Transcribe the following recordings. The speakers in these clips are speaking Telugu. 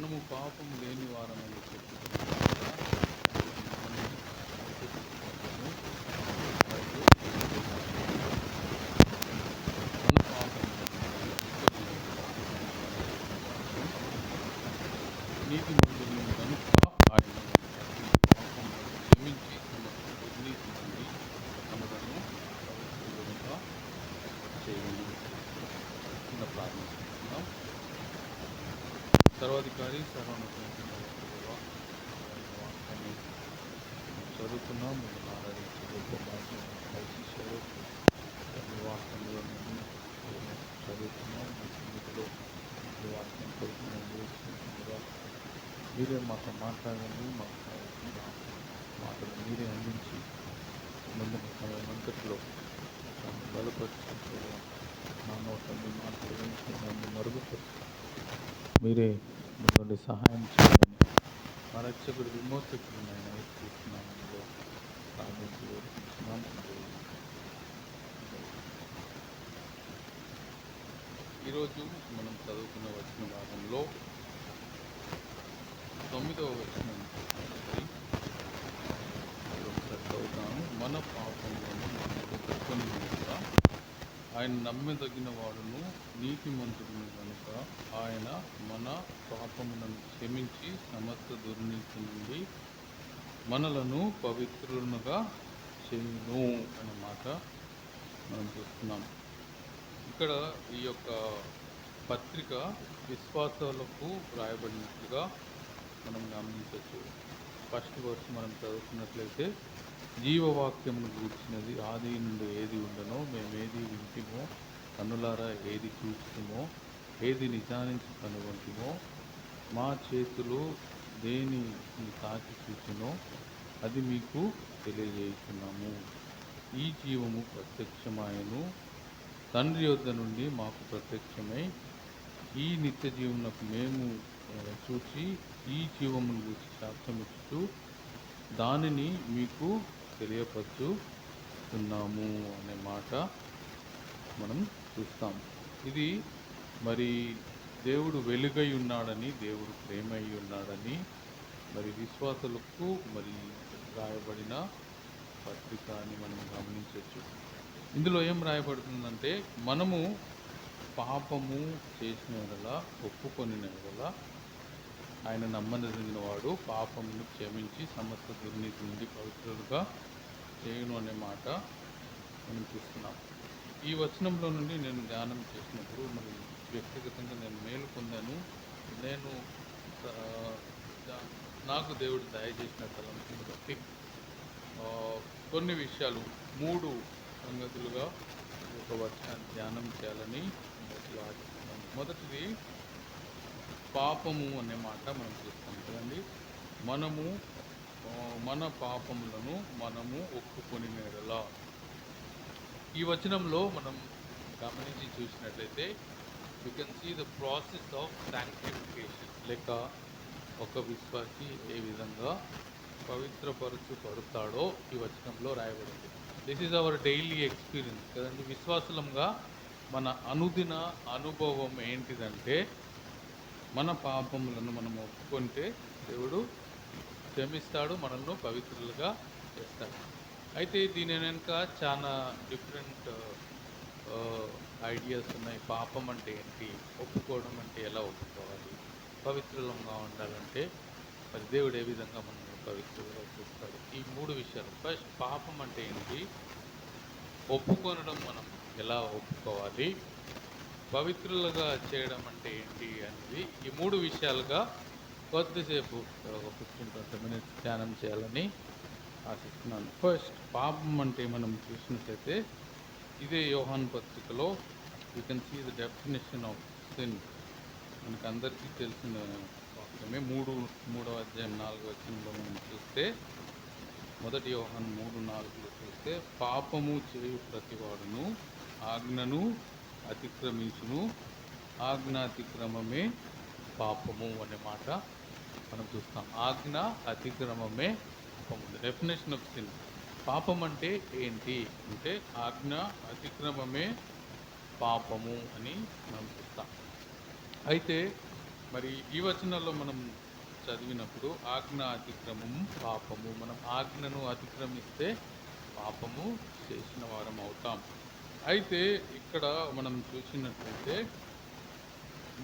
మనము పాపము లేని వారమని చెప్పుకున్నాము కదా. మనము సంతోషిస్తున్నాము. మరియు మన పాపము నీతి మంతులను కనుక ఆయన ప్రతి పాపములను క్షమించి సమస్త దుర్నీతి నుండి మనలను పవిత్రులుగా చేయను. చిన్న ప్రార్థిస్తున్నాం. సర్వాధికారి సర్వోన్నతమైన వాక్యాన్ని చదువుతున్నాం. మిమ్మల్ని ఆరాధించే గొప్ప భాష శిష్యులు మీ వాక్యంలో చదువుతున్నాం. మీ సన్నిధిలో మీ వాక్యం కొరకు మేము వేసుకుంటుండగా మీరే మాతో మాట్లాడండి. మాకు కావాల్సిన మాటలు మీరే అందించి ముందున్న సమయం అంతట్లో నన్ను బలపరిచి నా నోట మీ మాటలు గురించి నన్ను మరుగుపరిచి మీరే మీ నుండి సహాయం చేయాలని మా రక్షకుడు విమోచకుడు నేను యేసుక్రీస్తునామములో ప్రార్థించి వేడుకుంటున్నాం. ఈరోజు మనం చదువుకున్న వచన భాగంలో 9వ వచనం చదువుతాను. మన పాపములను ఒప్పుకొని కనుక ఆయన నమ్మదగిన వాడును నీతిమంతుడును కనుక ఆయన మన పాపములను క్షమించి సమస్త దుర్నీతి నుండి మనలను పవిత్రులుగా చేయును అనే మాట మనం చూస్తున్నాం. ఇక్కడ ఈ యొక్క పత్రిక విశ్వాసాలకు రాయబడినట్లుగా మనం గమనించవచ్చు. ఫస్ట్ వర్స్ మనం చదువుకున్నట్లయితే జీవవాక్యమును గూర్చినది ఆది నుండి ఏది ఉండనో మేము ఏది వింటిమో కన్నులారా ఏది చూస్తుమో ఏది నిజానికి కనుగొంటిమో మా చేతులు దేని తాకి చూచినో అది మీకు తెలియజేస్తున్నాము. ఈ జీవము ప్రత్యక్షమాయను తండ్రి యొద్ద నుండి మాకు ప్రత్యక్షమై ఈ నిత్య జీవమునకు మేము చూచి ఈ జీవమును గురించి సాక్ష్యమిస్తూ దానిని మీకు తెలియపరుచుతున్నాము అనే మాట మనం చూస్తాం. ఇది మరి దేవుడు వెలుగై ఉన్నాడని, దేవుడు ప్రేమై ఉన్నాడని మరి విశ్వాసులకు మరి రాయబడిన పత్రిక అని మనం గమనించవచ్చు. ఇందులో ఏం రాయబడుతుందంటే మనము పాపము చేసిన ఎడల ఒప్పుకొనిన ఎడల ఆయన నమ్మదగిన వాడు పాపమును క్షమించి సమస్త దుర్నీతి నుండి పవిత్రులుగా చేయును అనే మాట మనం చూస్తున్నాం. ఈ వచనంలో నుండి నేను ధ్యానం చేసినప్పుడు మరి వ్యక్తిగతంగా నేను మేలు పొందాను. నేను నాకు దేవుడు దయచేసిన తలంపుని బట్టి కొన్ని విషయాలు 3 సంగతులుగా ఒక వచనాన్ని ధ్యానం చేయాలని ఆశిస్తున్నాను. మొదటిది పాపము అనే మాట మనం చూస్తాం కదండి. మనము మన పాపములను మనము ఒప్పుకొనిన యెడల, ఈ వచనంలో మనం గమనించి చూసినట్లయితే you can see the process of sanctification. లేక ఒక విశ్వాసి ఏ విధంగా పవిత్రపరచబడతాడో ఈ వచనంలో రాయబడింది. This is our daily experience కదండి. విశ్వాసులంగా మన అనుదిన అనుభవం ఏంటిదంటే మన పాపములను మనం ఒప్పుకుంటే దేవుడు క్షమిస్తాడు, మనల్ని పవిత్రులుగా చేస్తాడు. అయితే దీని వెనుక చాలా డిఫరెంట్ ఐడియాస్ ఉన్నాయి. పాపం అంటే ఏంటి, ఒప్పుకోవడం అంటే ఎలా ఒప్పుకోవాలి, పవిత్రులంగా ఉండాలంటే మరి దేవుడు ఏ విధంగా మనల్ని పవిత్రులుగా చేస్తాడు. ఈ 3 విషయాలు. ఫస్ట్ పాపం అంటే ఏంటి, ఒప్పుకొనడం మనం ఎలా ఒప్పుకోవాలి, పవిత్రులుగా చేయడం అంటే ఏంటి అనేది ఈ 3 విషయాలుగా కొద్దిసేపు ఒక 15-20 minutes ధ్యానం చేయాలని ఆశిస్తున్నాను. ఫస్ట్ పాపం అంటే మనం చూసినట్లయితే ఇదే యోహాను పత్రికలో you can see the definition of sin. మనకు అందరికీ తెలిసిన వాక్యమే. 3వ అధ్యాయం 4వ వచనంలో మనం చూస్తే, మొదటి యోహాను 3:4లో చూస్తే పాపము చేయు ప్రతివాడును ఆజ్ఞను అతిక్రమించును, ఆజ్ఞాతిక్రమమే పాపము అనే మాట మనం చూస్తాం. ఆజ్ఞ అతిక్రమమే పాపము. Definition of sin. పాపం అంటే ఏంటి అంటే ఆజ్ఞ అతిక్రమమే పాపము అని మనం చూస్తాం. అయితే మరి ఈ వచనాల్లో మనం చదివినప్పుడు ఆజ్ఞ అతిక్రమము పాపము. మనం ఆజ్ఞను అతిక్రమిస్తే పాపము చేసిన వారం అవుతాం. అయితే ఇక్కడ మనం చూసినట్లయితే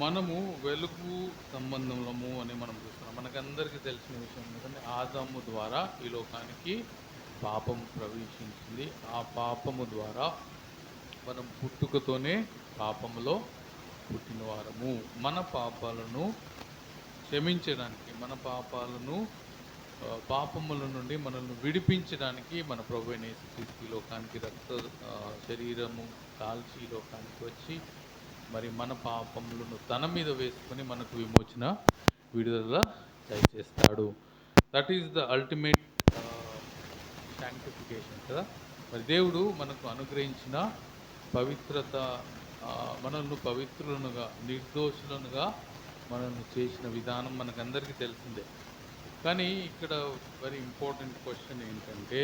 మనము వెలుగు సంబంధములము అని మనం చూస్తున్నాం. మనకందరికీ తెలిసిన విషయం ఏంటంటే ఆదాము ద్వారా ఈ లోకానికి పాపం ప్రవేశించింది. ఆ పాపము ద్వారా మనం పుట్టుకతోనే పాపములో పుట్టిన వారము. మన పాపాలను క్షమించడానికి, మన పాపాలను పాపముల నుండి మనల్ని విడిపించడానికి మన ప్రభు అయిన యేసుక్రీస్తు ఈ లోకానికి శరీరము కాల్చి ఈ లోకానికి వచ్చి మరి మన పాపములను తన మీద వేసుకొని మనకు విమోచన విడుదల దయచేస్తాడు. That is the ultimate sanctification కదా. మరి దేవుడు మనకు అనుగ్రహించిన పవిత్రత, మనల్ని పవిత్రులనుగా నిర్దోషులనుగా మనల్ని చేసిన విధానం మనకందరికీ తెలిసిందే. కానీ ఇక్కడ వెరీ ఇంపార్టెంట్ క్వశ్చన్ ఏంటంటే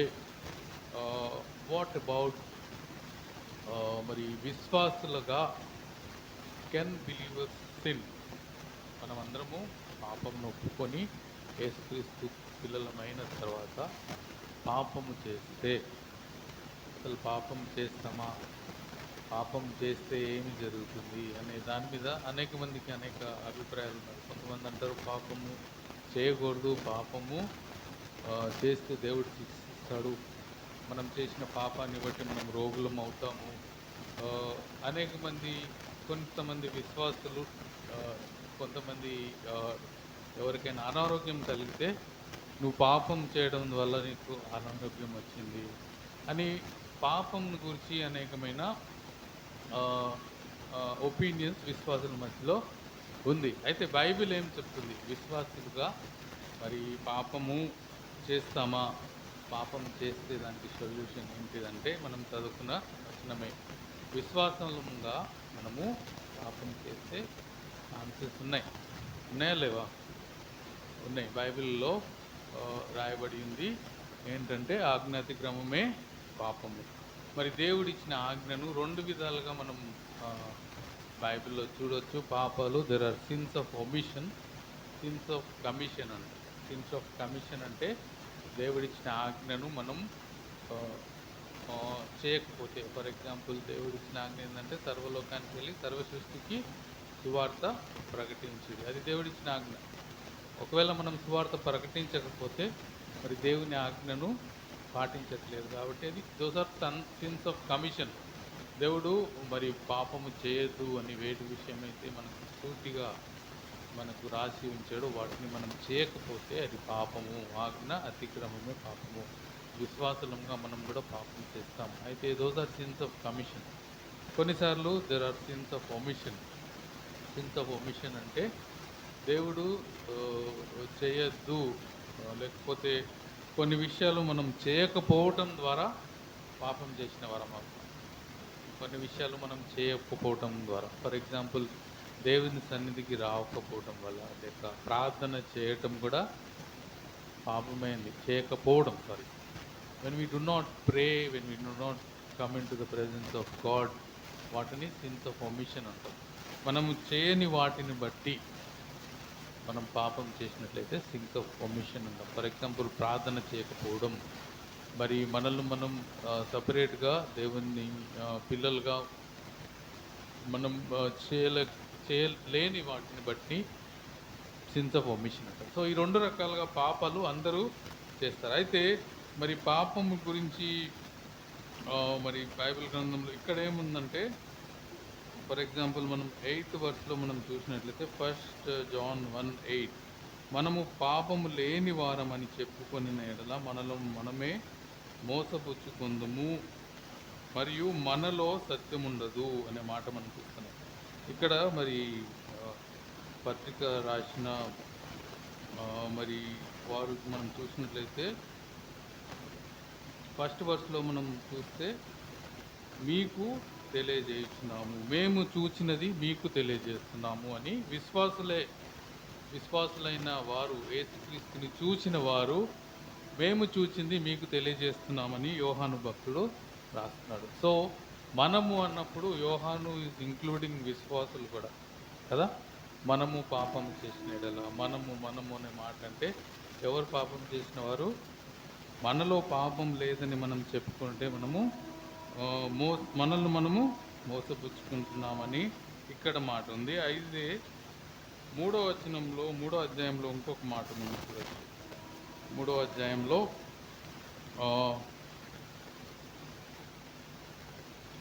వాట్ అబౌట్ మరి విశ్వాసులుగా కెన్ బిలీవర్స్ సిన్? మనమందరము పాపమును ఒప్పుకొని యేసుక్రీస్తు పిల్లలమైన తర్వాత పాపము చేస్తే అసలు పాపం చేస్తామా, పాపం చేస్తే ఏమి జరుగుతుంది అనే దాని మీద అనేక మందికి అనేక అభిప్రాయాలు ఉన్నాయి. కొంతమంది అంటారు పాపము చేయకూడదు, పాపము చేస్తే దేవుడు శిక్షిస్తాడు, మనం చేసిన పాపాన్ని బట్టి మనం రోగులం అవుతాము. కొంతమంది విశ్వాసులు, కొంతమంది ఎవరికైనా అనారోగ్యం కలిగితే నువ్వు పాపం చేయడం వల్ల నీకు అనారోగ్యం వచ్చింది అని పాపం గురించి అనేకమైన ఒపీనియన్స్ విశ్వాసుల మధ్యలో ఉంది. అయితే బైబిల్ ఏం చెప్తుంది? విశ్వాసులుగా మరి పాపము చేస్తామా, పాపం చేస్తే దానికి సొల్యూషన్ ఏంటిదంటే మనం చదువుకున్న వచనమే. విశ్వాసంగా మనము పాపం చేస్తే ఛాన్సెస్ ఉన్నాయా లేవా? ఉన్నాయి. బైబిల్లో రాయబడి ఉంది ఏంటంటే ఆజ్ఞాతిక్రమమే పాపము. మరి దేవుడిచ్చిన ఆజ్ఞను రెండు విధాలుగా మనం బైబిల్లో చూడొచ్చు. పాపాలు, there are sins of omission, sins of commission అంటే. సిన్స్ ఆఫ్ కమిషన్ అంటే దేవుడిచ్చిన ఆజ్ఞను మనం చేయకపోతే, ఫర్ ఎగ్జాంపుల్ దేవుడిచ్చిన ఆజ్ఞ ఏంటంటే సర్వలోకానికి వెళ్ళి సర్వ సృష్టికి సువార్త ప్రకటించేది, అది దేవుడిచ్చిన ఆజ్ఞ. ఒకవేళ మనం సువార్త ప్రకటించకపోతే మరి దేవుని ఆజ్ఞను పాటించట్లేదు కాబట్టి అది those are sins of commission. దేవుడు మరి పాపము చేయొద్దు అని వేటి విషయమైతే మనకు సూటిగా మనకు రాసి ఉంచాడో వాటిని మనం చేయకపోతే అది పాపము. ఆజ్ఞ అతిక్రమమే పాపము. విశ్వాసంగా మనం కూడా పాపం చేస్తాం. అయితే those are sins of commission. కొన్నిసార్లు there are sins of omission. Sins of omission అంటే దేవుడు చేయొద్దు, లేకపోతే కొన్ని విషయాలు మనం చేయకపోవటం ద్వారా పాపం చేసిన వారం అవుతాం. కొన్ని విషయాలు మనం చేయకపోవటం ద్వారా, ఫర్ ఎగ్జాంపుల్ దేవుని సన్నిధికి రాకపోవటం వల్ల, లేక ప్రార్థన చేయటం కూడా పాపమైంది. చేయకపోవడం, sorry, when we do not pray, when we do not come in to the presence of God, వాటిని సిన్స్ ఆఫ్ ఒమిషన్ అంటాం. మనము చేయని వాటిని బట్టి మనం పాపం చేసినట్లయితే సిన్స్ ఆఫ్ ఒమిషన్ అంటాం. ఫర్ ఎగ్జాంపుల్ ప్రార్థన చేయకపోవడం, మరి మనల్ని మనం సపరేట్గా దేవుని పిల్లలుగా మనం చేయలేని వాటిని బట్టి సిన్స్ ఆఫ్ ఒమిషన్ అంటారు. సో ఈ రెండు రకాలుగా పాపాలు అందరూ చేస్తారు. అయితే మరి పాపం గురించి మరి బైబిల్ గ్రంథంలో ఇక్కడ ఏముందంటే, ఫర్ ఎగ్జాంపుల్ మనం 8th verseలో మనం చూసినట్లయితే 1 John 1:8, మనము పాపము లేని వారమని చెప్పుకొనిన ఎడల మనలో మనమే మోసపుచ్చుకొందుము మరియు మనలో సత్యం ఉండదు అనే మాట మనం చూస్తున్నాం. ఇక్కడ మరి పత్రిక రాసిన మరి వారు మనం చూసినట్లయితే 1st verseలో మనం చూస్తే మీకు తెలియజేస్తున్నాము, మేము చూచినది మీకు తెలియజేస్తున్నాము అని విశ్వాసులైన వారు, యేసుక్రీస్తుని చూచిన వారు మేము చూచింది మీకు తెలియజేస్తున్నామని యోహాను భక్తుడు రాస్తున్నాడు. సో మనము అన్నప్పుడు యోహాను ఈజ్ ఇంక్లూడింగ్ విశ్వాసులు కూడా కదా. మనము పాపం చేసిన ఎడల, మనము అనే మాట అంటే ఎవరు పాపం చేసిన వారు? మనలో పాపం లేదని మనం చెప్పుకుంటే మనము మనల్ని మనము మోసపుచ్చుకుంటున్నామని ఇక్కడ మాట ఉంది. అయితే మూడో అధ్యాయంలో ఇంకొక మాట మనం చూడొచ్చు. 3వ అధ్యాయంలో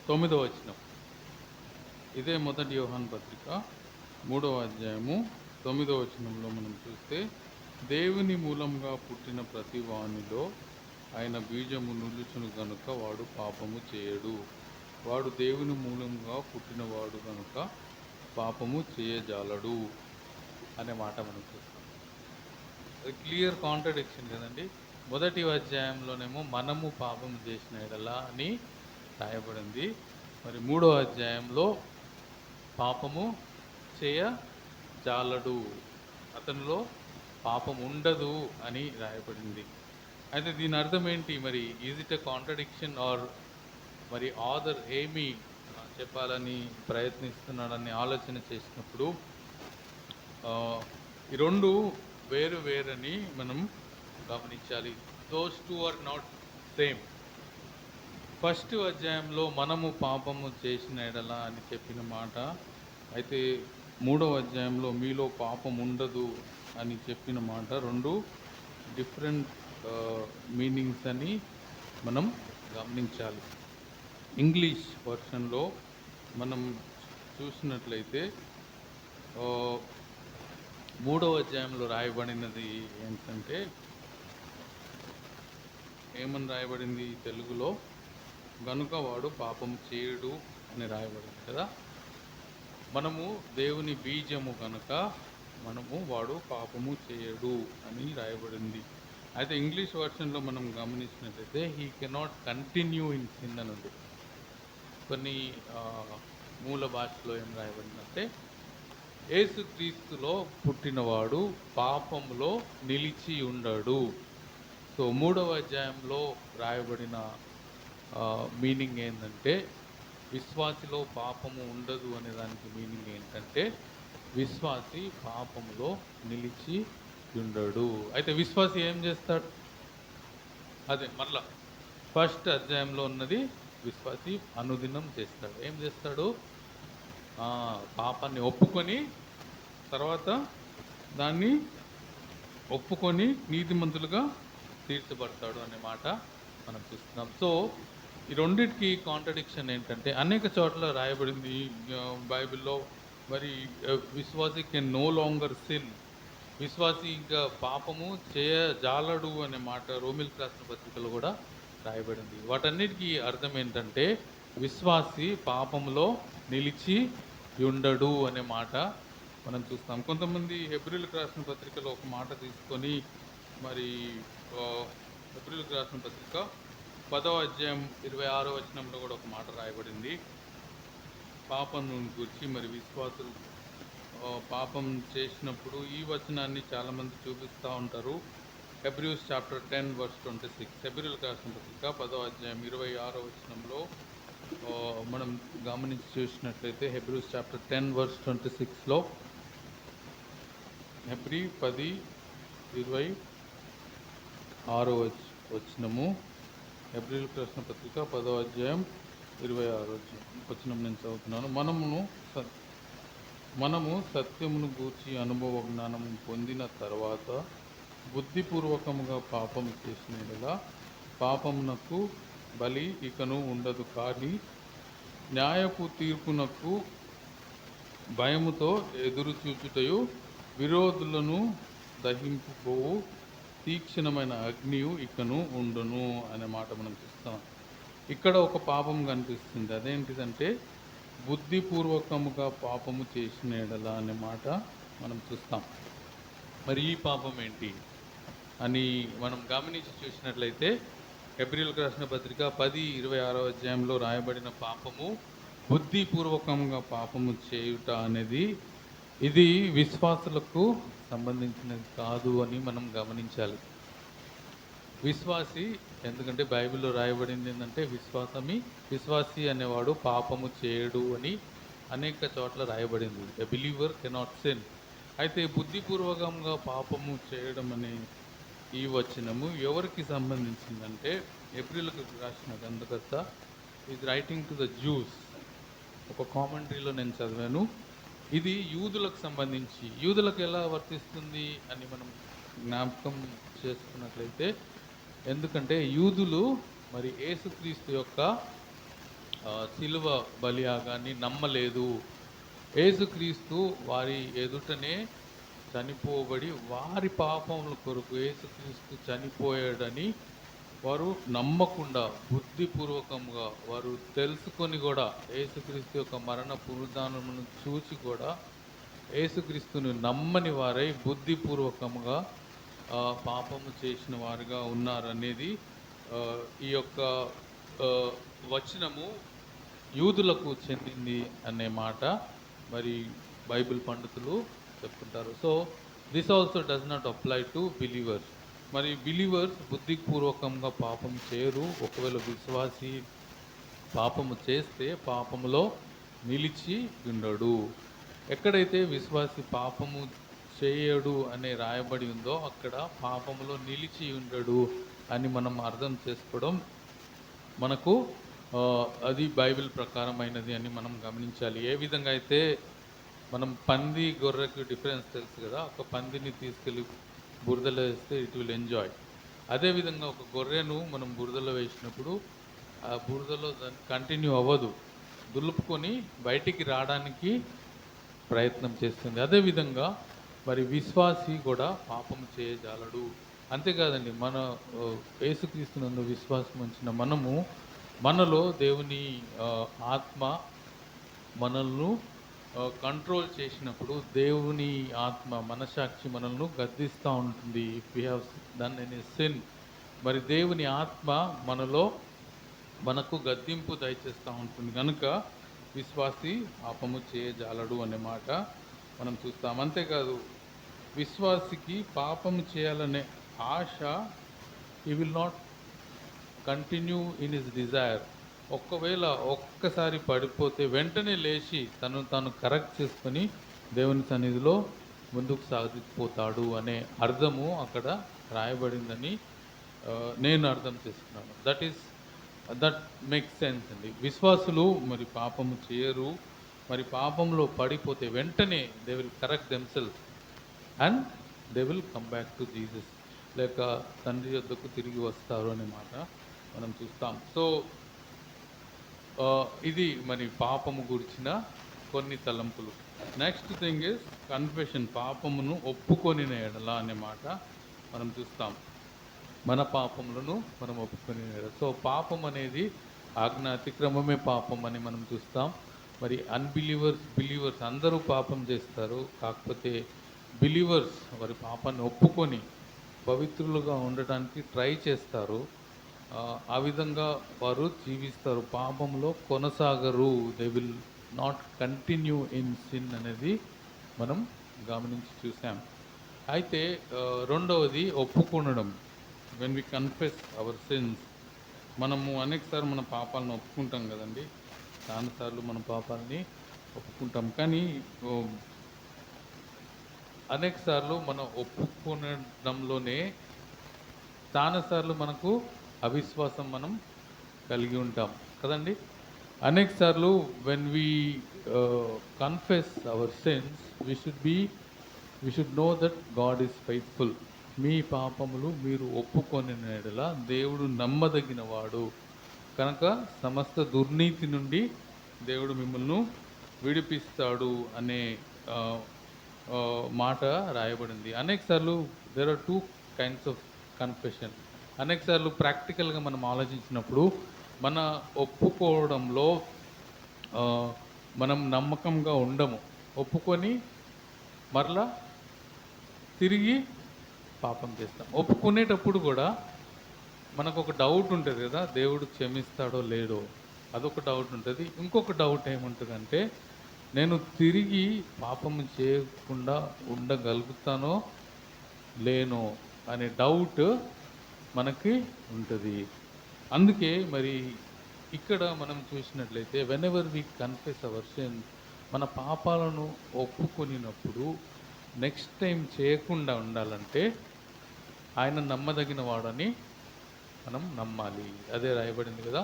9వ వచనం. ఇదే మొదటి యోహాను పత్రిక 3వ అధ్యాయము 9వ వచనంలో మనం చూస్తే, దేవుని మూలంగా పుట్టిన ప్రతి వానిలో ఆయన బీజము నిలుచును గనుక వాడు పాపము చేయడు. వాడు దేవుని మూలంగా పుట్టినవాడు గనుక పాపము చేయజాలడు అనే మాట మనం చూస్తాం. అది క్లియర్ కాంట్రడిక్షన్ కదండి. మొదటి అధ్యాయంలోనేమో మనము పాపం చేసిన ఎడలా అని రాయబడింది. మరి 3వ అధ్యాయంలో పాపము చేయజాలడు, అతనిలో పాపం ఉండదు అని రాయబడింది. అయితే దీని అర్థం ఏంటి? మరి is it a contradiction or మరి ఆథర్ ఏమి చెప్పాలని ప్రయత్నిస్తున్నాడని ఆలోచన చేసినప్పుడు ఈ రెండు వేరు వేరని మనం గమనించాలి. Those two are not same. First అధ్యాయంలో మనము పాపము చేసిన ఎడల అని చెప్పిన మాట, అయితే 3వ అధ్యాయంలో మీలో పాపం ఉండదు అని చెప్పిన మాట రెండు డిఫరెంట్ మీనింగ్స్ అని మనం గమనించాలి. ఇంగ్లీష్ వర్షన్లో మనం చూసినట్లయితే 3వ అధ్యాయంలో రాయబడినది ఏంటంటే, ఏమని రాయబడింది తెలుగులో? గనుక వాడు పాపం చేయడు అని రాయబడింది కదా. మనము దేవుని బీజము కనుక వాడు పాపము చేయడు అని రాయబడింది. అయితే ఇంగ్లీష్ వర్షన్లో మనం గమనించినట్లయితే he cannot continue in sin అని ఉంది. కొన్ని మూల భాషలో ఏం రాయబడిందంటే, యేసుక్రీస్తులో పుట్టినవాడు పాపములో నిలిచి ఉండడు. సో 3వ అధ్యాయంలో రాయబడిన మీనింగ్ ఏంటంటే, విశ్వాసిలో పాపము ఉండదు అనే దానికి మీనింగ్ ఏంటంటే, విశ్వాసి పాపములో నిలిచి ఉండడు. అయితే విశ్వాసి ఏం చేస్తాడు? అదే మళ్ళా ఫస్ట్ అధ్యాయంలో ఉన్నది, విశ్వాసి అనుదినం చేస్తాడు. ఏం చేస్తాడు? పాపాన్ని ఒప్పుకొని తర్వాత దాన్ని ఒప్పుకొని నీతిమంతులుగా తీర్చబడతాడు అనే మాట మనం చూస్తున్నాం. సో ఈ రెండింటికి కాంట్రడిక్షన్ ఏంటంటే, అనేక చోట్ల రాయబడింది బైబిల్లో, మరి విశ్వాసి కెన్ నో లాంగర్ సిన్, విశ్వాసి ఇంకా పాపము చేయజాలడు అనే మాట రోమిల్కి రాసిన పత్రికలో కూడా రాయబడింది. వాటన్నిటికీ అర్థం ఏంటంటే, విశ్వాసి పాపంలో నిలిచి ఉండడు అనే మాట మనం చూస్తాం. కొంతమంది హెబ్రీలకు రాసిన పత్రికలో ఒక మాట తీసుకొని, మరి హెబ్రీలకు రాసిన పత్రిక 10వ అధ్యాయం 26వ వచనంలో కూడా ఒక మాట రాయబడింది పాపం గురించి. మరి విశ్వాసులు పాపం చేసినప్పుడు ఈ వచనాన్ని చాలామంది చూపిస్తూ ఉంటారు. హెబ్రీస్ చాప్టర్ 10 వర్స్ 26, హెబ్రీలకు రాసిన పత్రిక 10వ అధ్యాయం 26వ వచనంలో మనం గమనించి చూసినట్లయితే, హెబ్రీస్ చాప్టర్ 10 వర్స్ 26లో, హెబ్రీ 10:26 వచనము, హెబ్రీలకు రాసిన పత్రిక 10వ అధ్యాయం 26వ వచనం నేను చదువుతున్నాను. మనము సత్యమును గూర్చి అనుభవ జ్ఞానము పొందిన తర్వాత బుద్ధిపూర్వకముగా పాపం చేసిన యెడల పాపమునకు బలి ఇకను ఉండదు, కానీ న్యాయపు తీర్పునకు భయముతో ఎదురు చూచుటయు విరోధులను దహింపుకోవు తీక్షణమైన అగ్నియు ఇకను ఉండును అనే మాట మనం చూస్తాం. ఇక్కడ ఒక పాపం కనిపిస్తుంది. అదేంటిదంటే, బుద్ధిపూర్వకముగా పాపము చేసిన యెడల అనే మాట మనం చూస్తాం. మరి ఈ పాపం ఏంటి అని మనం గమనించి చూసినట్లయితే, హెబ్రీలకు రాసిన పత్రిక 10:26వ అధ్యాయంలో రాయబడిన పాపము బుద్ధిపూర్వకంగా పాపము చేయుట అనేది ఇది విశ్వాసులకు సంబంధించినది కాదు అని మనం గమనించాలి. విశ్వాసి, ఎందుకంటే బైబిల్లో రాయబడింది ఏంటంటే, విశ్వాసి అనేవాడు పాపము చేయడు అని అనేక చోట్ల రాయబడింది, ఎ బిలీవర్ కెనాట్ సిన్. అయితే బుద్ధిపూర్వకంగా పాపము చేయడం అనే ఈ వచనము ఎవరికి సంబంధించిందంటే, ఏప్రిల్కి రాసిన గ్రంథకర్త is writing to the juice. ఒక కామెంటరీలో నేను చదివాను, ఇది యూదులకు సంబంధించి. యూదులకు ఎలా వర్తిస్తుంది అని మనం జ్ఞాపకం చేసుకున్నట్లయితే, ఎందుకంటే యూదులు మరి యేసుక్రీస్తు యొక్క శిలువ బలియాగాన్ని నమ్మలేదు. యేసుక్రీస్తు వారి ఎదుటనే చనిపోబడి వారి పాపముల కొరకు యేసుక్రీస్తు చనిపోయాడని వారు నమ్మకుండా, బుద్ధిపూర్వకంగా వారు తెలుసుకొని కూడా, యేసుక్రీస్తు యొక్క మరణ పునరుద్ధానమును చూసి కూడా యేసుక్రీస్తుని నమ్మని వారై బుద్ధిపూర్వకంగా పాపము చేసిన వారుగా ఉన్నారనేది ఈ యొక్క వచనము యూదులకు చెందింది అనే మాట మరి బైబిల్ పండితులు చెప్తుంటారు. So this also does not apply to believers. మరి బిలీవర్స్ బుద్ధిపూర్వకంగా పాపం చేయరు. ఒకవేళ విశ్వాసి పాపము చేస్తే పాపములో నిలిచి ఉండడు. ఎక్కడైతే విశ్వాసి పాపము చేయడు అనే రాయబడి ఉందో అక్కడ పాపములో నిలిచి ఉండడు అని మనం అర్థం చేసుకోవడం మనకు అది బైబిల్ ప్రకారమైనది అని మనం గమనించాలి. ఏ విధంగా అయితే మనం పంది గొర్రెకి డిఫరెన్స్ తెలుసు కదా, ఒక పందిని తీసుకెళ్ళి బురదలో వేస్తే ఇట్ విల్ ఎంజాయ్. అదేవిధంగా ఒక గొర్రెను మనం బురదలో వేసినప్పుడు ఆ బురదలో దాన్ని కంటిన్యూ అవ్వదు, దులుపుకొని బయటికి రావడానికి ప్రయత్నం చేస్తుంది. అదేవిధంగా మరి విశ్వాసి కూడా పాపం చేయజాలడు. అంతేకాదండి, మన యేసుక్రీస్తునందు విశ్వాసం ఉంచిన మనలో దేవుని ఆత్మ మనల్ని కంట్రోల్ చేసినప్పుడు దేవుని ఆత్మ మనసాక్షి మనల్ని గద్దిస్తూ ఉంటుంది. If we have done any sin, మరి దేవుని ఆత్మ మనకు గద్దింపు దయచేస్తూ ఉంటుంది. కనుక విశ్వాసి పాపము చేయజాలడు అనే మాట మనం చూస్తాం. అంతేకాదు, విశ్వాసికి పాపము చేయాలనే ఆశ, he will not continue in his desire. ఒక్కవేళ ఒక్కసారి పడిపోతే వెంటనే లేచి తను కరెక్ట్ చేసుకొని దేవుని సన్నిధిలో ముందుకు సాగిపోతాడు అనే అర్థము అక్కడ రాయబడిందని నేను అర్థం చేసుకున్నాను. దట్ మేక్స్ సెన్స్ అండి. విశ్వాసులు మరి పాపము చేయరు. మరి పాపంలో పడిపోతే వెంటనే they will correct themselves and they will come back to Jesus, లేక తండ్రి యొద్దకు తిరిగి వస్తారు అనే మాట మనం చూస్తాం. సో ఇది మరి పాపము గురించిన కొన్ని తలంపులు. Next thing is confession. పాపమును ఒప్పుకొని ఎడల అనే మాట మనం చూస్తాం. మన పాపములను మనం ఒప్పుకొని ఎడల. సో పాపం అనేది ఆజ్ఞ అతిక్రమమే పాపం అని మనం చూస్తాం. మరి బిలీవర్స్ అందరూ పాపం చేస్తారు. కాకపోతే బిలీవర్స్ వారి పాపాన్ని ఒప్పుకొని పవిత్రులుగా ఉండటానికి ట్రై చేస్తారు. ఆ విధంగా వారు జీవిస్తారు, పాపంలో కొనసాగరు. They will not continue in sin అనేది మనం గమనించి చూసాం. అయితే రెండవది ఒప్పుకొనడం. When we confess our sins, మనము అనేకసార్లు మన పాపాలను ఒప్పుకుంటాం కదండి. చాలాసార్లు మన పాపాలని ఒప్పుకుంటాం, కానీ అనేకసార్లు మనం ఒప్పుకోవడంలోనే చాలాసార్లు మనకు అవిశ్వాసం మనం కలిగి ఉంటాం కదండి. అనేకసార్లు when we confess our since, we should know that God is faithful. మీ పాపములు మీరు ఒప్పుకొని ఎడల దేవుడు నమ్మదగిన వాడు, కనుక సమస్త దుర్నీతి నుండి దేవుడు మిమ్మల్ని విడిపిస్తాడు అనే మాట రాయబడింది. అనేకసార్లు there are two kinds of confession. అనేకసార్లు ప్రాక్టికల్గా మనం ఆలోచించినప్పుడు మన ఒప్పుకోవడంలో మనం నమ్మకంగా ఉండము. ఒప్పుకొని మరలా తిరిగి పాపం చేస్తాం. ఒప్పుకునేటప్పుడు కూడా మనకు ఒక డౌట్ ఉంటుంది కదా, దేవుడు క్షమిస్తాడో లేడో, అదొక డౌట్ ఉంటుంది. ఇంకొక డౌట్ ఏముంటుందంటే, నేను తిరిగి పాపం చేయకుండా ఉండగలుగుతానో లేనో అనే డౌట్ మనకి ఉంటుంది. అందుకే మరి ఇక్కడ మనం చూసినట్లయితే whenever we confess our sins, మన పాపాలను ఒప్పుకొనినప్పుడు నెక్స్ట్ టైం చేయకుండా ఉండాలంటే ఆయన నమ్మదగిన వాడని మనం నమ్మాలి. అదే రాయబడింది కదా.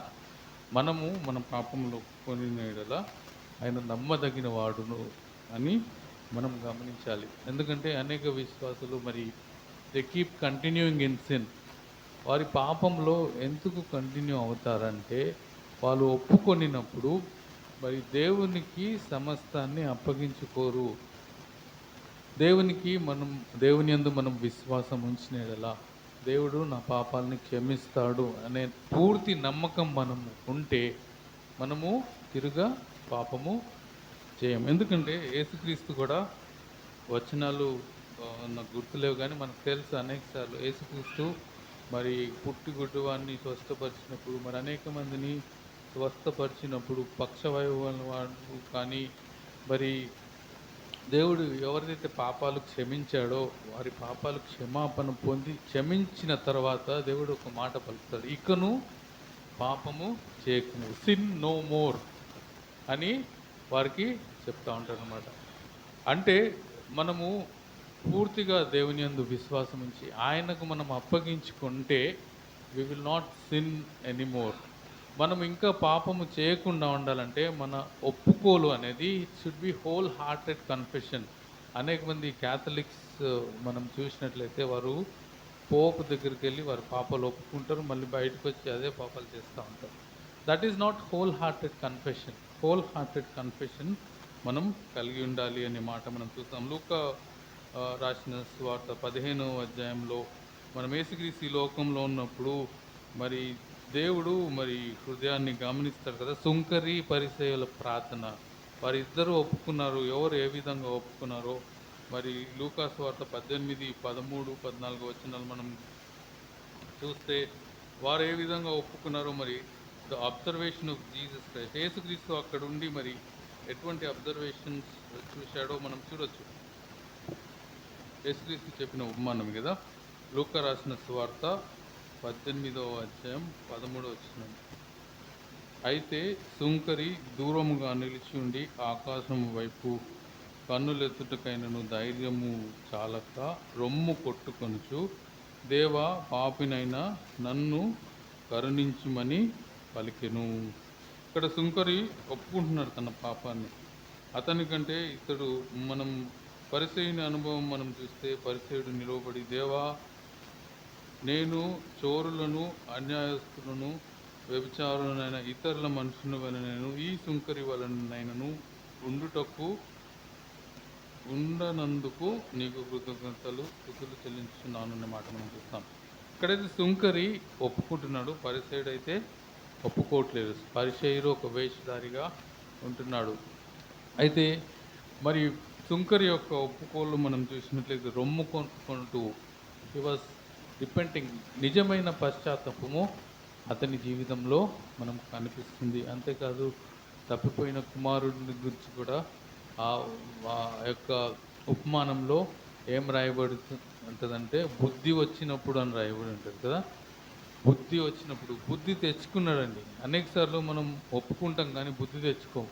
మనము మన పాపములు ఒప్పుకొనిన యెడల ఆయన నమ్మదగిన వాడును అని మనం గమనించాలి. ఎందుకంటే అనేక విశ్వాసులు మరి they keep continuing in sin. వారి పాపంలో ఎందుకు కంటిన్యూ అవుతారంటే వాళ్ళు ఒప్పుకొనినప్పుడు మరి దేవునికి సమస్తాన్ని అప్పగించుకోరు. దేవుని యందు మనం విశ్వాసం ఉంచిన యెడల దేవుడు నా పాపాలని క్షమిస్తాడు అనే పూర్తి నమ్మకం మనము ఉంటే మనము తిరుగా పాపము చేయం. ఎందుకంటే యేసుక్రీస్తు కూడా వచనాలు నాకు గుర్తులేవు కానీ మనకు తెలుసు అనేకసార్లు యేసుక్రీస్తు మరి పుట్టి వాడిని స్వస్థపరిచినప్పుడు మరి అనేక మందిని స్వస్థపరిచినప్పుడు పక్షవాయువు వాడు కానీ మరి దేవుడు ఎవరిదైతే పాపాలు క్షమించాడో వారి పాపాలు క్షమాపణ పొంది క్షమించిన తర్వాత దేవుడు ఒక మాట పలుకుతాడు, ఇకను పాపము చేయకుము, సిన్ నో మోర్ అని వారికి చెప్తా ఉంటారు అన్నమాట. అంటే మనము పూర్తిగా దేవుని యందు విశ్వాసం ఉంచి ఆయనకు మనం అప్పగించుకుంటే we will not sin anymore. మనం ఇంకా పాపము చేయకుండా ఉండాలంటే మన ఒప్పుకోలు అనేది it should be whole hearted confession. అనేక మంది క్యాథలిక్స్ మనం చూసినట్లయితే వారు పోపు దగ్గరికి వెళ్ళి వారి పాపాలు ఒప్పుకుంటారు, మళ్ళీ బయటకు వచ్చి అదే పాపాలు చేస్తూ ఉంటారు. That is not whole hearted confession. Whole hearted confession మనం కలిగి ఉండాలి అనే మాట మనం చూస్తాం. లూకా రాసిన సువార్త 15వ అధ్యాయంలో మనం యేసుక్రీస్తు ఈ లోకంలో ఉన్నప్పుడు మరి దేవుడు మరి హృదయాన్ని గమనిస్తారు కదా. సుంకరి పరిసయ్యుల ప్రార్థన వారిద్దరూ ఒప్పుకున్నారు. ఎవరు ఏ విధంగా ఒప్పుకున్నారో మరి లూకా సువార్త 18, 13, 14 వచనాలు మనం చూస్తే వారు ఏ విధంగా ఒప్పుకున్నారో మరి the observation of Jesus Christ. యేసుక్రీస్తు అక్కడ ఉండి మరి ఎటువంటి అబ్జర్వేషన్స్ చూశాడో మనం చూడొచ్చు. యేసుక్రీస్తు చెప్పిన ఉపమానం కదా, లూకా రాసిన సువార్త 18వ అధ్యాయం 13వ వచనం. అయితే సుంకరి దూరముగా నిలిచి ఉండి ఆకాశము వైపు కన్నులెత్తుటకైనను ధైర్యము చాలక రొమ్ము కొట్టుకొనుచు, దేవా పాపినైనా నన్ను కరుణించుమని పలికెను. ఇక్కడ సుంకరి ఒప్పుకుంటున్నాడు తన పాపాన్ని. అతనికంటే ఇతడు మనం పరిసయ్యుని అనుభవం మనం చూస్తే పరిసయ్యుడు నిలవబడి, దేవా నేను చోరులను అన్యాయస్తులను వ్యభిచారులనైన ఇతరుల మనుషుల వలనైనను ఈ సుంకరి వలనైనను ఉండనందుకు నీకు స్థుతులు చెల్లించున్నాను అనే మాట మనం చూస్తాం. ఇక్కడైతే సుంకరి ఒప్పుకుంటున్నాడు, పరిసయ్యుడు అయితే ఒప్పుకోవట్లేదు. పరిసయ్యుడు ఒక వేషధారిగా ఉంటున్నాడు. అయితే మరి సుంకరి యొక్క ఒప్పుకోళ్ళు మనం చూసినట్లయితే రొమ్ము కొనుక్కుంటూ హి వాజ్ రిపెంటింగ్. నిజమైన పశ్చాత్తాపము అతని జీవితంలో మనం కనిపిస్తుంది. అంతేకాదు తప్పిపోయిన కుమారుడిని గురించి కూడా ఆ యొక్క ఉపమానంలో ఏం ఉంటుందంటే బుద్ధి వచ్చినప్పుడు అని రాయబడి ఉంటుంది కదా. బుద్ధి వచ్చినప్పుడు బుద్ధి తెచ్చుకున్నాడండి. అనేకసార్లు మనం ఒప్పుకుంటాం కానీ బుద్ధి తెచ్చుకోం,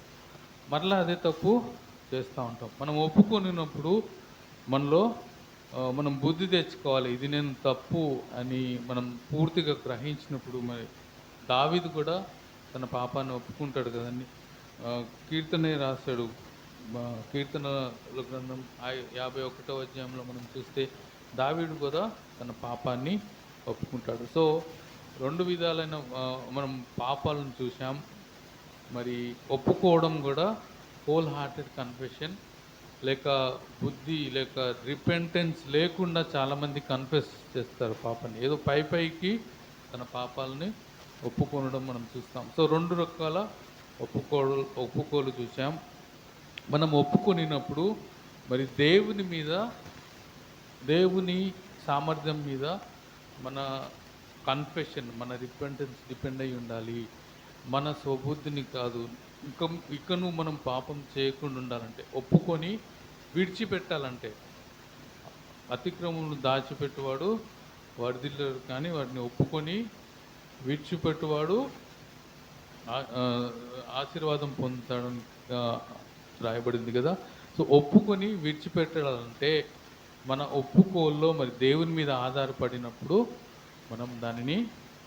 మరలా అదే తప్పు చేస్తూ ఉంటాం. మనం ఒప్పుకొనినప్పుడు మనలో మనం బుద్ధి తెచ్చుకోవాలి, ఇది నేను తప్పు అని మనం పూర్తిగా గ్రహించినప్పుడు. మరి దావీదు కూడా తన పాపాన్ని ఒప్పుకుంటాడు కదండి. కీర్తనే రాశాడు, కీర్తనల గ్రంథం 51వ అధ్యాయంలో మనం చూస్తే దావీదు కూడా తన పాపాన్ని ఒప్పుకుంటాడు. సో రెండు విధాలైన మనం పాపాలను చూసాం. మరి ఒప్పుకోవడం కూడా హోల్ హార్టెడ్ కన్ఫెషన్, లేక బుద్ధి లేక రిపెంటెన్స్ లేకుండా చాలామంది కన్ఫెస్ చేస్తారు పాపాన్ని. ఏదో పైకి తన పాపాలని ఒప్పుకొనడం మనం చూస్తాం. సో రెండు రకాల ఒప్పుకోలు చూసాం. మనం ఒప్పుకొనినప్పుడు మరి దేవుని సామర్థ్యం మీద మన కన్ఫెషన్, మన రిపెంటెన్స్ డిపెండ్ అయి ఉండాలి. మన స్వబుద్ధిని కాదు. ఇకను మనం పాపం చేయకుండా ఉండాలంటే, ఒప్పుకొని విడిచిపెట్టాలంటే, అతిక్రమమును దాచిపెట్టువాడు వర్ధిల్లడు కానీ వాటిని ఒప్పుకొని విడిచిపెట్టువాడు ఆశీర్వాదం పొందుతాడని రాయబడింది కదా. సో ఒప్పుకొని విడిచిపెట్టాలంటే మన ఒప్పుకోల్లో మరి దేవుని మీద ఆధారపడినప్పుడు మనం దానిని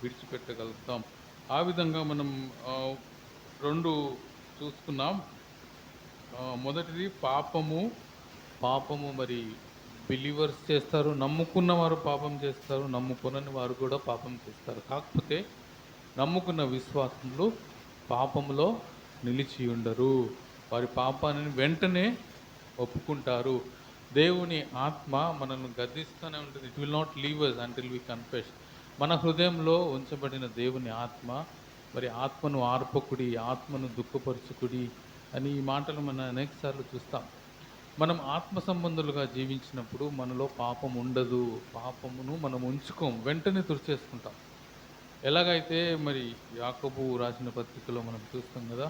విడిచిపెట్టగలుగుతాం. ఆ విధంగా మనం 2 చూసుకున్నాం. మొదటిది పాపము. పాపము మరి బిలీవర్స్ చేస్తారు. నమ్ముకున్న వారు పాపం చేస్తారు. నమ్ముకొనని వారు కూడా పాపం చేస్తారు. కాకపోతే నమ్ముకున్న విశ్వాసములు పాపములో నిలిచి ఉండరు. వారి పాపాన్ని వెంటనే ఒప్పుకుంటారు. దేవుని ఆత్మ మనల్ని గద్దిస్తూనే ఉంటుంది. It will not leave us until we confess. మన హృదయంలో ఉంచబడిన దేవుని ఆత్మ మరి ఆత్మను ఆర్పకుడి, ఆత్మను దుఃఖపరచుకుడి అని ఈ మాటలు మనం అనేక సార్లు చూస్తాం. మనం ఆత్మ సంబంధులుగా జీవించినప్పుడు మనలో పాపం ఉండదు. పాపమును మనం ఉంచుకోం, వెంటనే తుడిచేసుకుంటాం. ఎలాగైతే మరి యాకోబు రాసిన పత్రికలో మనం చూస్తాం కదా,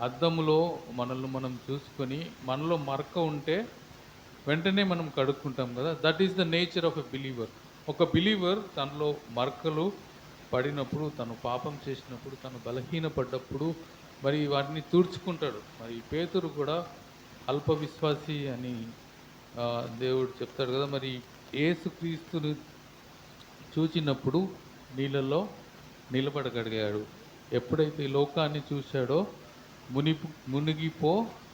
అద్దములో మనల్ని మనం చూసుకొని మనలో మరక ఉంటే వెంటనే మనం కడుక్కుంటాం కదా. That is the nature of a believer. ఒక బిలీవర్ తనలో మరకలు పడినప్పుడు, తను పాపం చేసినప్పుడు, తను బలహీనపడ్డప్పుడు మరి వాటిని తుడుచుకుంటాడు. మరి పేతురు కూడా అల్ప విశ్వాసి అని దేవుడు చెప్తాడు కదా. మరి యేసుక్రీస్తును చూచినప్పుడు నీళ్ళల్లో నిలబడగలిగాడు. ఎప్పుడైతే ఈ లోకాన్ని చూశాడో మునిగిపో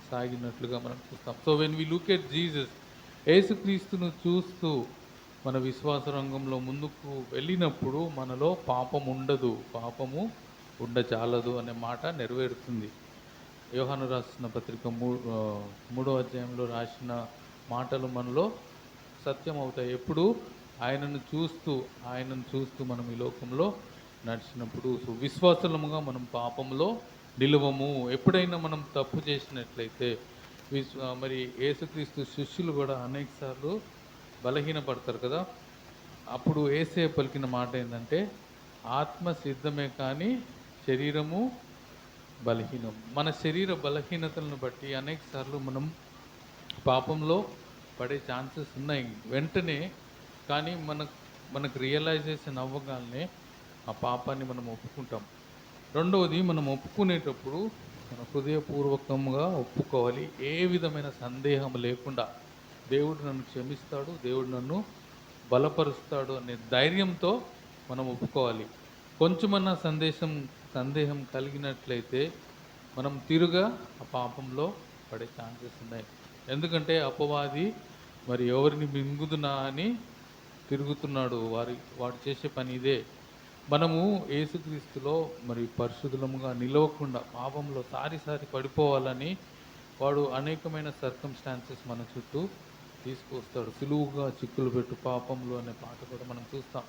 సాగినట్లుగా మనం చూస్తాం. So when we look at Jesus, యేసుక్రీస్తును చూస్తూ మన విశ్వాస రంగంలో ముందుకు వెళ్ళినప్పుడు మనలో పాపం ఉండదు, పాపము ఉండచాలదు అనే మాట నెరవేరుతుంది. యోహాను రాసిన పత్రిక 3వ అధ్యాయంలో రాసిన మాటలు మనలో సత్యం అవుతాయి. ఎప్పుడు ఆయనను చూస్తూ మనం ఈ లోకంలో నడిచినప్పుడు. సో విశ్వాసముగా మనం పాపంలో నిలువము. ఎప్పుడైనా మనం తప్పు చేసినట్లయితే మరి యేసుక్రీస్తు శిష్యులు కూడా అనేక సార్లు బలహీనపడతారు కదా. అప్పుడు యేసయ్య పలికిన మాట ఏంటంటే, ఆత్మ సిద్ధమే కానీ శరీరము బలహీనం. మన శరీర బలహీనతలను బట్టి అనేక సార్లు మనం పాపంలో పడే ఛాన్సెస్ ఉన్నాయి వెంటనే. కానీ మనకు రియలైజేషన్ అవ్వగానే ఆ పాపాన్ని మనం ఒప్పుకుంటాం. రెండవది, మనం ఒప్పుకునేటప్పుడు మన హృదయపూర్వకంగా ఒప్పుకోవాలి. ఏ విధమైన సందేహం లేకుండా దేవుడు నన్ను క్షమిస్తాడు, దేవుడు నన్ను బలపరుస్తాడు అనే ధైర్యంతో మనం ఒప్పుకోవాలి. కొంచెమన్నా సందేహం కలిగినట్లయితే మనం తిరుగా ఆ పాపంలో పడే ఛాన్సెస్ ఉన్నాయి. ఎందుకంటే అపవాది మరి ఎవరిని మింగుదునా అని తిరుగుతున్నాడు. వాడు చేసే పని ఇదే. మనము యేసుక్రీస్తులో మరి పరిశుద్ధముగా నిలవకుండా పాపంలో సారి పడిపోవాలని వాడు అనేకమైన సర్కమ్స్టాన్సెస్ మన చుట్టూ తీసుకొస్తాడు. సులువుగా చిక్కులు పెట్టు పాపంలో అనే పాట కూడా మనం చూస్తాం.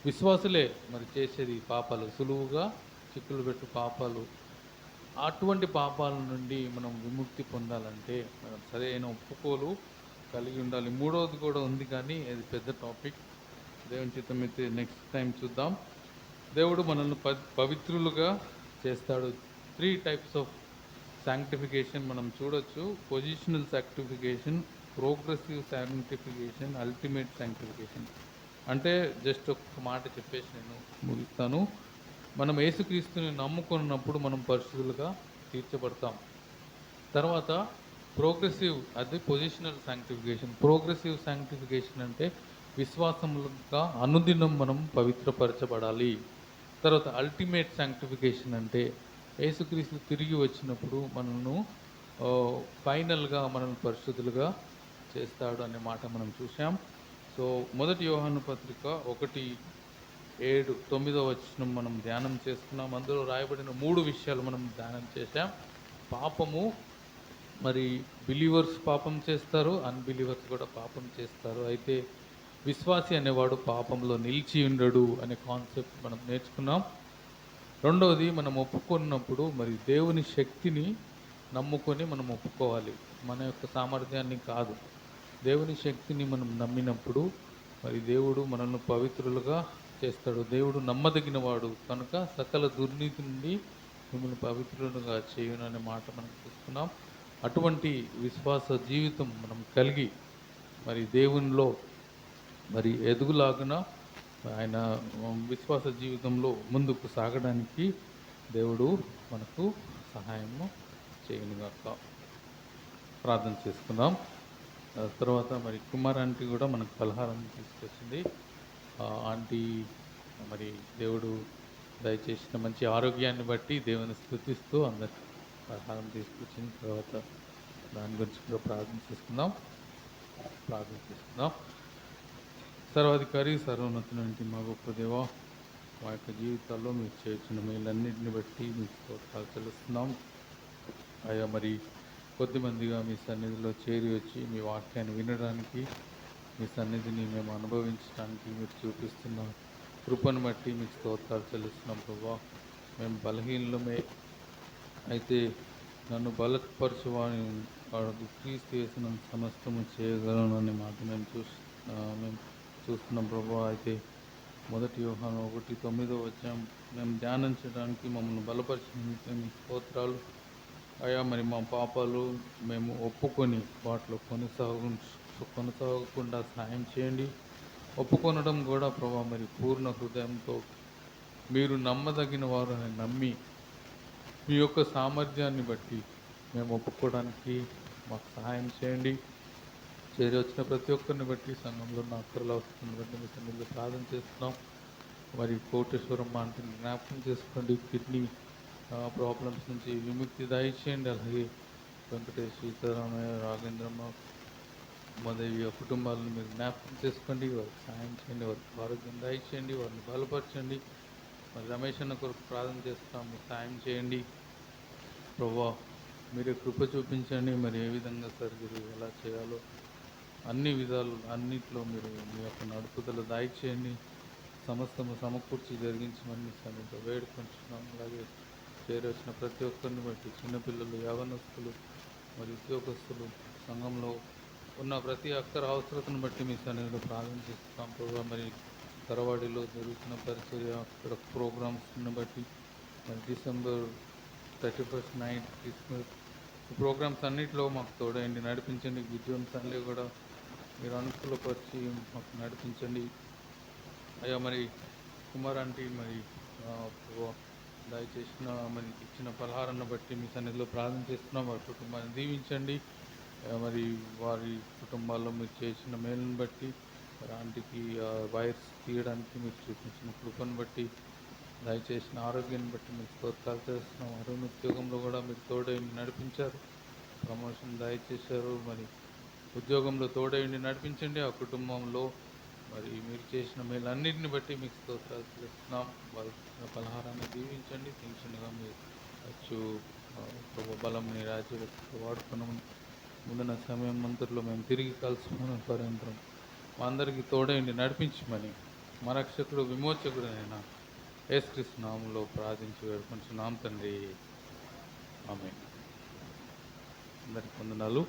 విశ్వాసులే మరి చేసేది పాపాలు, సులువుగా చిక్కులు పెట్టు పాపాలు. అటువంటి పాపాల నుండి మనం విముక్తి పొందాలంటే మనం సరైన ఒప్పుకోలు కలిగి ఉండాలి. మూడవది కూడా ఉంది కానీ అది పెద్ద టాపిక్. దేవుని చిత్తం అయితే నెక్స్ట్ టైం చూద్దాం. దేవుడు మనల్ని పవిత్రులుగా చేస్తాడు. 3 టైప్స్ ఆఫ్ శాంక్టిఫికేషన్ మనం చూడొచ్చు. Positional sanctification, progressive sanctification, ultimate sanctification. అంటే జస్ట్ ఒక మాట చెప్పేసి నేను ముగిస్తాను. మనం యేసుక్రీస్తుని నమ్ముకున్నప్పుడు మనం పరిశుద్ధులుగా తీర్చబడతాం. తర్వాత ప్రోగ్రెసివ్, అది పొజిషనల్ శాంక్టిఫికేషన్. ప్రోగ్రెసివ్ శాంక్టిఫికేషన్ అంటే విశ్వాసములుగా అనుదినం మనం పవిత్రపరచబడాలి. తర్వాత అల్టిమేట్ శాంక్టిఫికేషన్ అంటే యేసుక్రీస్తు తిరిగి వచ్చినప్పుడు మనను ఫైనల్గా మనల్ని పరిశుద్ధులుగా చేస్తాడు అనే మాట మనం చూసాం. సో మొదటి యోహాను పత్రిక 1:7, 9వ వచనం మనం ధ్యానం చేసుకున్నాం. అందులో రాయబడిన 3 విషయాలు మనం ధ్యానం చేశాం. పాపము, మరి బిలీవర్స్ పాపం చేస్తారు, అన్బిలీవర్స్ కూడా పాపం చేస్తారు. అయితే విశ్వాసి అనేవాడు పాపంలో నిలిచి ఉండడు అనే కాన్సెప్ట్ మనం నేర్చుకున్నాం. రెండవది, మనం ఒప్పుకున్నప్పుడు మరి దేవుని శక్తిని నమ్ముకొని మనం ఒప్పుకోవాలి. మన యొక్క సామర్థ్యాన్ని కాదు, దేవుని శక్తిని మనం నమ్మినప్పుడు మరి దేవుడు మనల్ని పవిత్రులుగా చేస్తాడు. దేవుడు నమ్మదగినవాడు కనుక సకల దుర్నీతి నుండి మిమ్మల్ని పవిత్రులుగా చేయుననే మాట మనం చూస్తున్నాం. అటువంటి విశ్వాస జీవితం మనం కలిగి మరి దేవునిలో మరి ఎదుగులాగున ఆయన విశ్వాస జీవితంలో ముందుకు సాగడానికి దేవుడు మనకు సహాయము చేయనుగాక. ప్రార్థన చేసుకుందాం. తర్వాత మరి కుమార్ ఆంటీ కూడా మనకు పలహారం తీసుకొచ్చింది. ఆంటీ మరి దేవుడు దయచేసిన మంచి ఆరోగ్యాన్ని బట్టి దేవుని స్తుతిస్తూ అందరికి పలహారం తీసుకొచ్చిన తర్వాత దాని గురించి కూడా ప్రార్థన చేసుకుందాం. సర్వాధికారి సర్వోన్నతునికి మా గొప్ప దేవ, మా యొక్క జీవితాల్లో మీరు చేసిన మేలన్నింటిని బట్టి మీకు స్తోత్రాలు చెల్లిస్తున్నాం. అయ్యా మరి కొద్దిమందిగా మీ సన్నిధిలో చేరి వచ్చి మీ వాక్యాన్ని వినడానికి, మీ సన్నిధిని మేము అనుభవించడానికి మీరు చూపిస్తున్న కృపను బట్టి మీకు స్తోత్రాలు చెల్లిస్తున్నాం ప్రభా. మేము బలహీనమే, అయితే నన్ను బలపరచువాని వాడు క్రీస్తు చేసిన సమస్తము చేయగలను అనే మాట మేము చూస్తున్నాం ప్రభా. అయితే 1 యోహాను 1:9 మేము ధ్యానించడానికి మమ్మల్ని బలపరిచినందుకు మీ స్తోత్రాలు అయ్యా. మరి మా పాపాలు మేము ఒప్పుకొని వాటిలో కొనసాగకుండా సహాయం చేయండి. ఒప్పుకొనడం కూడా ప్రభా మరి పూర్ణ హృదయంతో మీరు నమ్మదగిన వారు అని నమ్మి మీ యొక్క సామర్థ్యాన్ని బట్టి మేము ఒప్పుకోవడానికి మాకు సహాయం చేయండి. చేరి వచ్చిన ప్రతి ఒక్కరిని బట్టి సంఘంలో ఉన్న అక్కర్ల అవసరాన్ని బట్టి మీ సన్నిధిలో ప్రార్థన చేస్తున్నాం. మరి కోటేశ్వరమ్మ అంటే జ్ఞాపకం చేసుకోండి, కిడ్నీ ప్రాబ్లమ్స్ నుంచి విముక్తి దయచేయండి. అలాగే వెంకటేష్, సీతారామయ్య, రాఘేంద్రమ్మ, ఉమాదేవి కుటుంబాలను మీరు జ్ఞాపకం చేసుకోండి. వారికి సహాయం చేయండి, వారికి ఆరోగ్యం దయచేయండి, వారిని బలపరచండి. మరి రమేష్ అన్న కొరకు ప్రార్థన చేస్తాం, మీరు సహాయం చేయండి ప్రభా. మీరే కృప చూపించండి. మరి ఏ విధంగా సర్జరీ ఎలా చేయాలో అన్నిట్లో మీరు మీ యొక్క నడుపుదల దయచేయండి. సమస్తము సమకూర్చి జరిగించమని సన్నిధిలో వేడుకుంటున్నాం. అలాగే చేరవచ్చిన ప్రతి ఒక్కరిని బట్టి చిన్నపిల్లలు, యవనస్తులు, మరి ఉద్యోగస్తులు, సంఘంలో ఉన్న ప్రతి ఒక్కరి అవసరతను బట్టి మీ సన్నిధిలో ప్రార్థన చేస్తున్నాం ప్రభావ. మరి తరవాడిలో జరుగుతున్న పరిచర్య, అక్కడ ప్రోగ్రామ్స్ని బట్టి మరి December 31st night Christmas programmes అన్నింటిలో మాకు తోడైండి, నడిపించండి. విజయం సండే కూడా మీరు అనుకూలపరిచి మాకు నడిపించండి అయ్యా. మరి కుమార్ ఆంటీ మరి దయచేసిన మరి ఇచ్చిన పలహారాన్ని బట్టి మీ సన్నిధిలో ప్రార్థన చేస్తున్నాం. వారి కుటుంబాన్ని దీవించండి. మరి వారి కుటుంబాల్లో మీరు చేసిన మేలుని బట్టి, మరి ఆంటీకి వైర్స్ తీయడానికి మీరు చూపించిన కృపను బట్టి, దయచేసిన ఆరోగ్యాన్ని బట్టి మీరు స్తోత్రాలు చేస్తున్నాం. అరుణ్ ఉద్యోగంలో కూడా మీరు తోడైండి నడిపించారు, ప్రమోషన్ దయచేశారు. మరి ఉద్యోగంలో తోడైండి నడిపించండి. ఆ కుటుంబంలో మరి మీరు చేసిన మేలన్నింటిని బట్టి మీకు స్తోత్రాలు చేస్తున్నాం. వారి పలహారాన్ని దీవించండి. టెన్షన్గా మీరు వచ్చు బలం మీ రాజ్య వాడుకున్నాము. ముందున సమయం మంత్రుల్లో మేము తిరిగి కలుసుకున్న పర్యంతరం మా అందరికీ తోడైండి నడిపించమని మా రక్షకుడు విమోచకుడైన యేసుక్రీస్తు నామములో ప్రార్థించి వేడుకుంటున్నాం తండ్రి. ఆమేన్. అందరికీ వందనాలు.